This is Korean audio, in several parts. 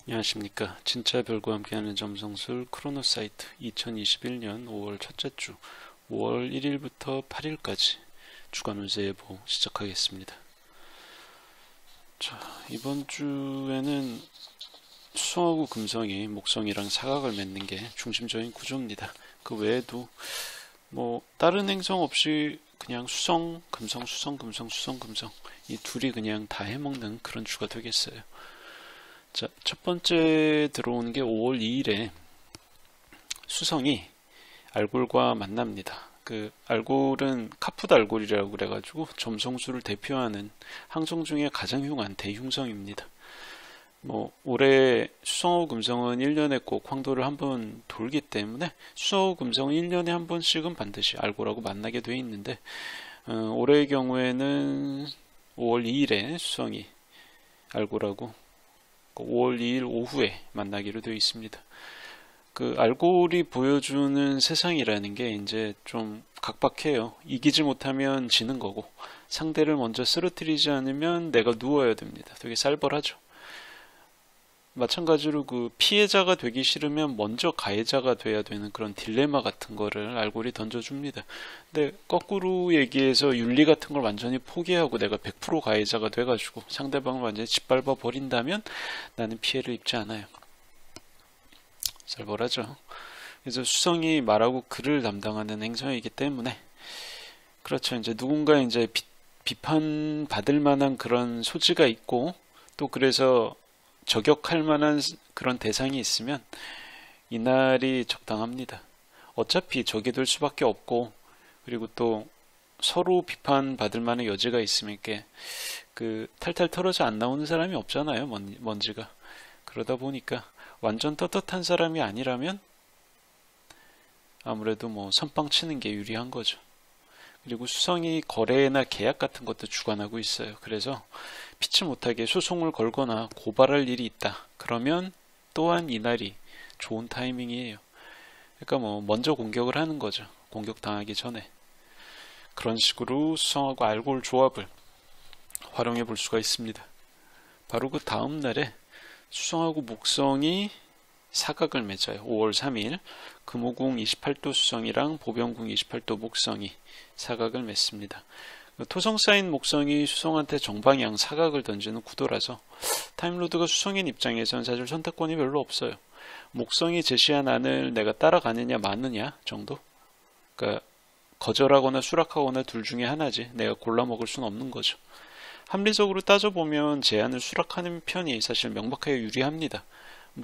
안녕하십니까. 진짜 별과 함께하는 점성술 크로노사이트 2021년 5월 첫째 주 5월 1일부터 8일까지 주간 운세 예보 시작하겠습니다. 자, 이번 주에는 수성하고 금성이 목성이랑 사각을 맺는 게 중심적인 구조입니다. 그 외에도 다른 행성 없이 그냥 수성, 금성, 수성, 금성, 수성, 금성 이 둘이 그냥 다 해먹는 그런 주가 되겠어요. 자, 첫 번째 들어오는 게 5월 2일에 수성이 알골과 만납니다. 그 알골은 카푸드 알골이라고 그래가지고 점성술을 대표하는 항성 중에 가장 흉한 대흉성입니다. 올해 수성하고 금성은 1년에 꼭 황도를 한 번 돌기 때문에 수성하고 금성은 1년에 한 번씩은 반드시 알골하고 만나게 돼 있는데 올해의 경우에는 5월 2일에 수성이 알골하고 5월 2일 오후에 만나기로 되어 있습니다. 그 알골이 보여주는 세상이라는 게 이제 좀 각박해요. 이기지 못하면 지는 거고 상대를 먼저 쓰러뜨리지 않으면 내가 누워야 됩니다. 되게 살벌하죠. 마찬가지로 그 피해자가 되기 싫으면 먼저 가해자가 돼야 되는 그런 딜레마 같은 거를 알골이 던져줍니다. 근데 거꾸로 얘기해서 윤리 같은 걸 완전히 포기하고 내가 100% 가해자가 돼가지고 상대방을 완전히 짓밟아 버린다면 나는 피해를 입지 않아요. 살벌하죠. 그래서 수성이 말하고 글을 담당하는 행성이기 때문에 그렇죠. 이제 누군가 이제 비판받을 만한 그런 소지가 있고 또 그래서 저격할 만한 그런 대상이 있으면 이날이 적당합니다. 어차피 적이 될 수밖에 없고 그리고 또 서로 비판받을 만한 여지가 있으면 그 탈탈 털어져 안 나오는 사람이 없잖아요. 먼지가. 그러다 보니까 완전 떳떳한 사람이 아니라면 아무래도 선빵 치는 게 유리한 거죠. 그리고 수성이 거래나 계약 같은 것도 주관하고 있어요. 그래서 피치 못하게 소송을 걸거나 고발할 일이 있다. 그러면 또한 이날이 좋은 타이밍이에요. 그러니까 먼저 공격을 하는 거죠. 공격당하기 전에. 그런 식으로 수성하고 알골 조합을 활용해 볼 수가 있습니다. 바로 그 다음 날에 수성하고 목성이 사각을 맺어요. 5월 3일 금오궁 28도 수성이랑 보병궁 28도 목성이 사각을 맺습니다. 토성 쌓인 목성이 수성한테 정방향 사각을 던지는 구도라서 타임로드가 수성인 입장에서는 사실 선택권이 별로 없어요. 목성이 제시한 안을 내가 따라가느냐 마느냐 정도? 그러니까 거절하거나 수락하거나 둘 중에 하나지 내가 골라 먹을 수는 없는 거죠. 합리적으로 따져보면 제안을 수락하는 편이 사실 명백하게 유리합니다.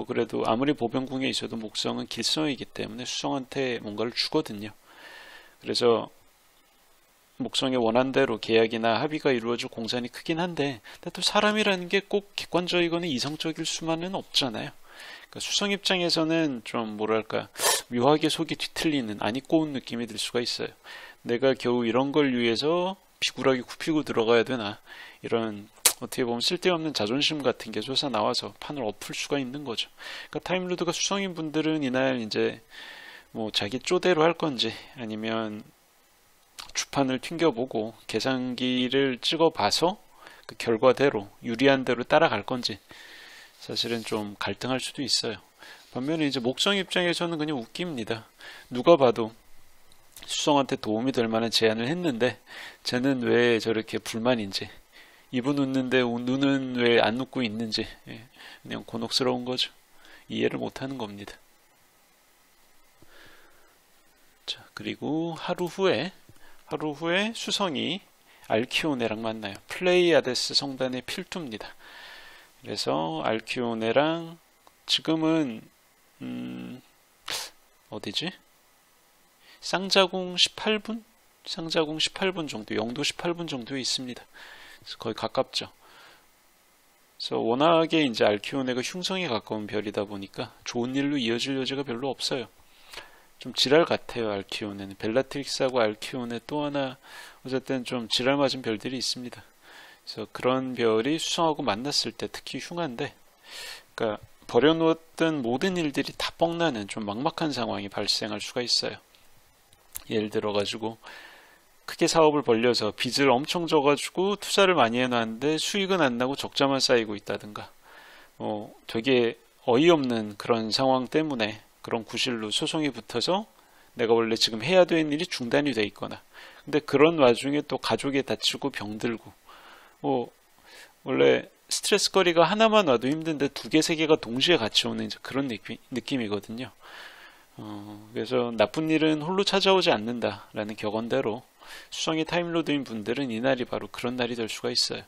그래도 아무리 보병궁에 있어도 목성은 길성이기 때문에 수성한테 뭔가를 주거든요. 그래서 목성의 원한대로 계약이나 합의가 이루어질 공산이 크긴 한데 또 사람이라는 게 꼭 객관적이거나 이성적일 수만은 없잖아요. 그러니까 수성 입장에서는 좀 뭐랄까 묘하게 속이 뒤틀리는 안이 꼬운 느낌이 들 수가 있어요. 내가 겨우 이런 걸 위해서 비굴하게 굽히고 들어가야 되나 이런 어떻게 보면 쓸데없는 자존심 같은 게 솟아나와서 판을 엎을 수가 있는 거죠. 그러니까 타임루드가 수성인 분들은 이날 이제 자기 쪼대로 할 건지 아니면 주판을 튕겨보고 계산기를 찍어봐서 그 결과대로 유리한 대로 따라갈 건지 사실은 좀 갈등할 수도 있어요. 반면에 이제 목성 입장에서는 그냥 웃깁니다. 누가 봐도 수성한테 도움이 될 만한 제안을 했는데 쟤는 왜 저렇게 불만인지 입은 웃는데 눈은 왜 안 웃고 있는지 그냥 곤혹스러운 거죠. 이해를 못하는 겁니다. 자, 그리고 하루 후에 수성이 알키오네랑 만나요. 플레이아데스 성단의 필두입니다. 그래서 알키오네랑 지금은 어디지? 쌍자궁 18분? 쌍자궁 18분 정도, 영도 18분 정도에 있습니다. 그래서 거의 가깝죠. 그래서 워낙에 이제 알키오네가 흉성에 가까운 별이다 보니까 좋은 일로 이어질 여지가 별로 없어요. 좀 지랄 같아요. 알키오네는 벨라트릭스하고 알키오네 또 하나 어쨌든 좀 지랄 맞은 별들이 있습니다. 그래서 그런 별이 수성하고 만났을 때 특히 흉한데 그러니까 버려놓았던 모든 일들이 다 뻥나는 좀 막막한 상황이 발생할 수가 있어요. 예를 들어가지고 크게 사업을 벌려서 빚을 엄청 져가지고 투자를 많이 해놨는데 수익은 안 나고 적자만 쌓이고 있다든가 되게 어이없는 그런 상황 때문에 그런 구실로 소송이 붙어서 내가 원래 지금 해야 되는 일이 중단이 돼 있거나, 근데 그런 와중에 또 가족이 다치고 병들고, 뭐 원래 스트레스 거리가 하나만 와도 힘든데 두 개, 세 개가 동시에 같이 오는 이제 그런 느낌이거든요. 그래서 나쁜 일은 홀로 찾아오지 않는다라는 격언대로 수성이 타임로드인 분들은 이날이 바로 그런 날이 될 수가 있어요.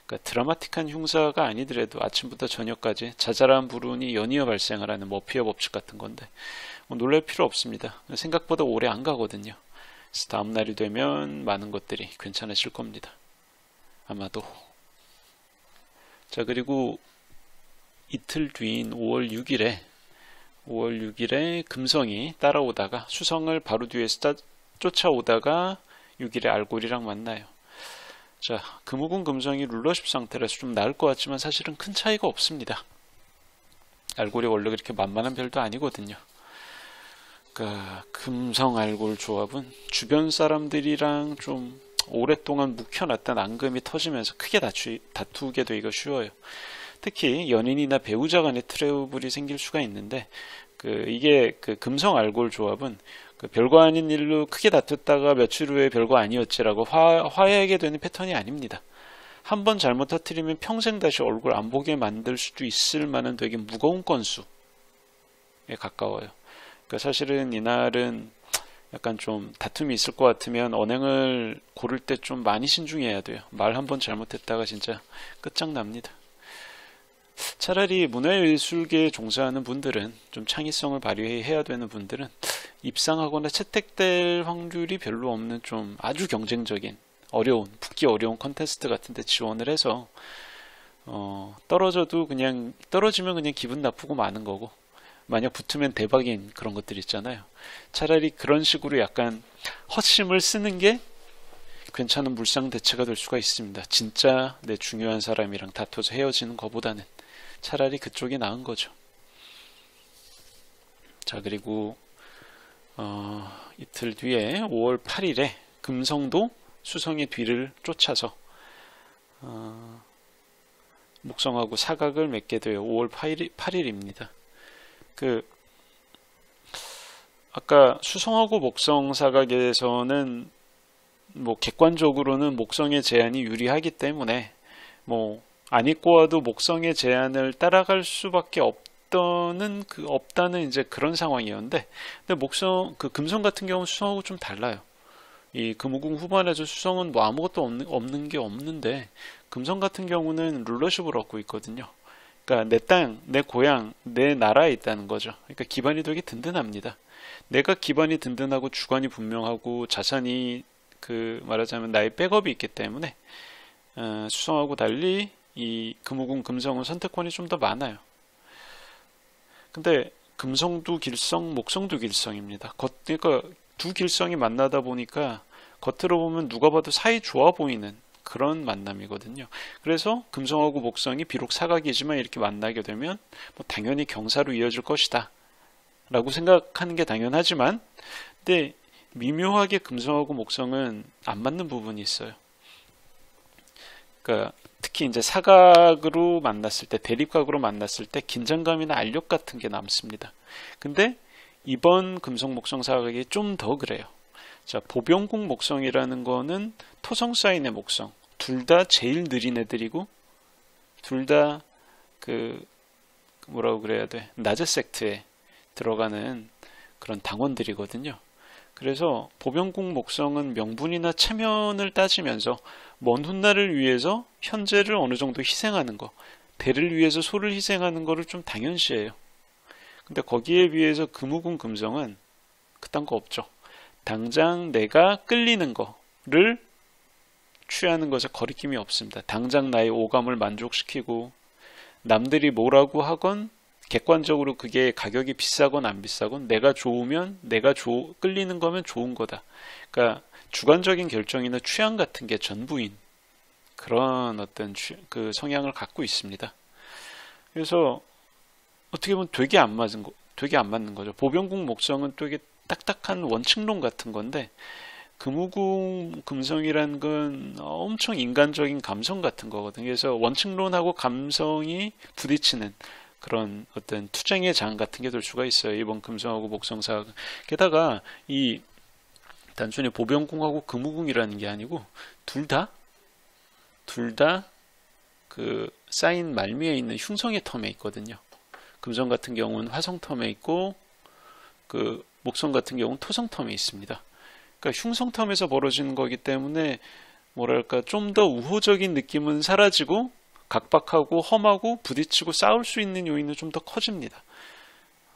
그러니까 드라마틱한 흉사가 아니더라도 아침부터 저녁까지 자잘한 불운이 연이어 발생을 하는 머피의 법칙 같은 건데 놀랄 필요 없습니다. 생각보다 오래 안 가거든요. 그래서 다음 날이 되면 많은 것들이 괜찮아질 겁니다. 아마도. 자, 그리고 이틀 뒤인 5월 6일에 금성이 따라오다가 수성을 바로 뒤에서 쫓아오다가 6일에 알골이랑 만나요. 자, 금우군 금성이 룰러십 상태라서 좀 나을 것 같지만 사실은 큰 차이가 없습니다. 알골이 원래 그렇게 만만한 별도 아니거든요. 그러니까 금성 알골 조합은 주변 사람들이랑 좀 오랫동안 묵혀놨던 앙금이 터지면서 크게 다투게 되기가 쉬워요. 특히 연인이나 배우자 간의 트러블이 생길 수가 있는데 이게 금성 알골 조합은 별거 아닌 일로 크게 다퉜다가 며칠 후에 별거 아니었지라고 화해하게 되는 패턴이 아닙니다. 한 번 잘못 터뜨리면 평생 다시 얼굴 안 보게 만들 수도 있을 만한 되게 무거운 건수에 가까워요. 그러니까 사실은 이날은 약간 좀 다툼이 있을 것 같으면 언행을 고를 때 좀 많이 신중해야 돼요. 말 한 번 잘못했다가 진짜 끝장납니다. 차라리 문화예술계에 종사하는 분들은, 좀 창의성을 발휘해야 되는 분들은 입상하거나 채택될 확률이 별로 없는 좀 아주 경쟁적인 붙기 어려운 컨테스트 같은 데 지원을 해서 떨어지면 그냥 기분 나쁘고 마는 거고, 만약 붙으면 대박인 그런 것들 있잖아요. 차라리 그런 식으로 약간 헛심을 쓰는 게 괜찮은 물상 대체가 될 수가 있습니다. 진짜 내 중요한 사람이랑 다퉈서 헤어지는 것보다는 차라리 그쪽이 나은 거죠. 자, 그리고 이틀 뒤에 5월 8일에 금성도 수성의 뒤를 쫓아서 목성하고 사각을 맺게 돼요. 5월 8일입니다. 아까 수성하고 목성 사각에서는 뭐 객관적으로는 목성의 제한이 유리하기 때문에 뭐 안 입고 와도 목성의 제한을 따라갈 수밖에 없다는 이제 그런 상황이었는데, 근데 금성 같은 경우는 수성하고 좀 달라요. 이 금우궁 후반에서 수성은 뭐 아무것도 없는 게 없는데, 금성 같은 경우는 룰러십을 얻고 있거든요. 그러니까 내 땅, 내 고향, 내 나라에 있다는 거죠. 그러니까 기반이 되게 든든합니다. 내가 기반이 든든하고 주관이 분명하고 자산이 말하자면 나의 백업이 있기 때문에 수성하고 달리 이 금우궁 금성은 선택권이 좀 더 많아요. 근데 금성도 길성, 목성도 길성입니다. 그러니까 두 길성이 만나다 보니까 겉으로 보면 누가 봐도 사이 좋아 보이는 그런 만남이거든요. 그래서 금성하고 목성이 비록 사각이지만 이렇게 만나게 되면 뭐 당연히 경사로 이어질 것이다 라고 생각하는 게 당연하지만, 근데 미묘하게 금성하고 목성은 안 맞는 부분이 있어요. 그러니까 특히 이제 사각으로 만났을 때, 대립각으로 만났을 때 긴장감이나 알력 같은 게 남습니다. 근데 이번 금성 목성 사각이 좀 더 그래요. 자, 보병궁 목성이라는 거는 토성 사인의 목성, 둘 다 제일 느린 애들이고 둘 다 뭐라고 그래야 돼, 낮은 섹트에 들어가는 그런 당원들이거든요. 그래서 보병궁 목성은 명분이나 체면을 따지면서 먼 훗날을 위해서 현재를 어느 정도 희생하는 거, 대를 위해서 소를 희생하는 거를 좀 당연시해요. 근데 거기에 비해서 금우궁 금성은 그딴 거 없죠. 당장 내가 끌리는 거를 취하는 것에 거리낌이 없습니다. 당장 나의 오감을 만족시키고 남들이 뭐라고 하건 객관적으로 그게 가격이 비싸건 안 비싸건 내가 좋으면 끌리는 거면 좋은 거다. 그러니까 주관적인 결정이나 취향 같은 게 전부인 그런 어떤 성향을 갖고 있습니다. 그래서 어떻게 보면 되게 안 맞는 거죠. 보병궁 목성은 되게 딱딱한 원칙론 같은 건데, 금우궁 금성이란 건 엄청 인간적인 감성 같은 거거든요. 그래서 원칙론하고 감성이 부딪히는 그런 어떤 투쟁의 장 같은 게 될 수가 있어요. 이번 금성하고 목성사. 게다가 이 단순히 보병궁하고 금우궁이라는 게 아니고 둘 다 그 사인 말미에 있는 흉성의 텀에 있거든요. 금성 같은 경우는 화성 텀에 있고 그 목성 같은 경우는 토성 텀에 있습니다. 그러니까 흉성 텀에서 벌어지는 거기 때문에 뭐랄까 좀 더 우호적인 느낌은 사라지고 각박하고 험하고 부딪히고 싸울 수 있는 요인은 좀 더 커집니다.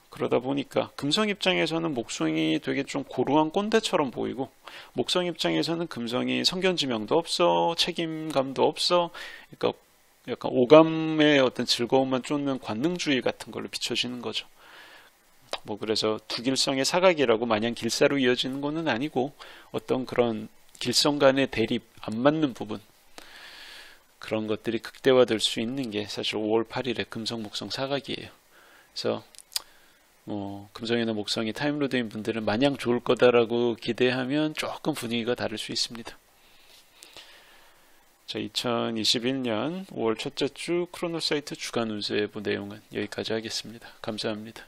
그러다 보니까 금성 입장에서는 목성이 되게 좀 고루한 꼰대처럼 보이고 목성 입장에서는 금성이 성견지명도 없어 책임감도 없어 그러니까 약간 오감의 어떤 즐거움만 쫓는 관능주의 같은 걸로 비춰지는 거죠. 뭐 그래서 두길성의 사각이라고 마냥 길사로 이어지는 것은 아니고 어떤 그런 길성 간의 대립 안 맞는 부분 그런 것들이 극대화될 수 있는 게 사실 5월 8일에 금성 목성 사각이에요. 그래서 뭐 금성이나 목성이 타임로드인 분들은 마냥 좋을 거다라고 기대하면 조금 분위기가 다를 수 있습니다. 자, 2021년 5월 첫째 주 크로노사이트 주간 운세 예보 내용은 여기까지 하겠습니다. 감사합니다.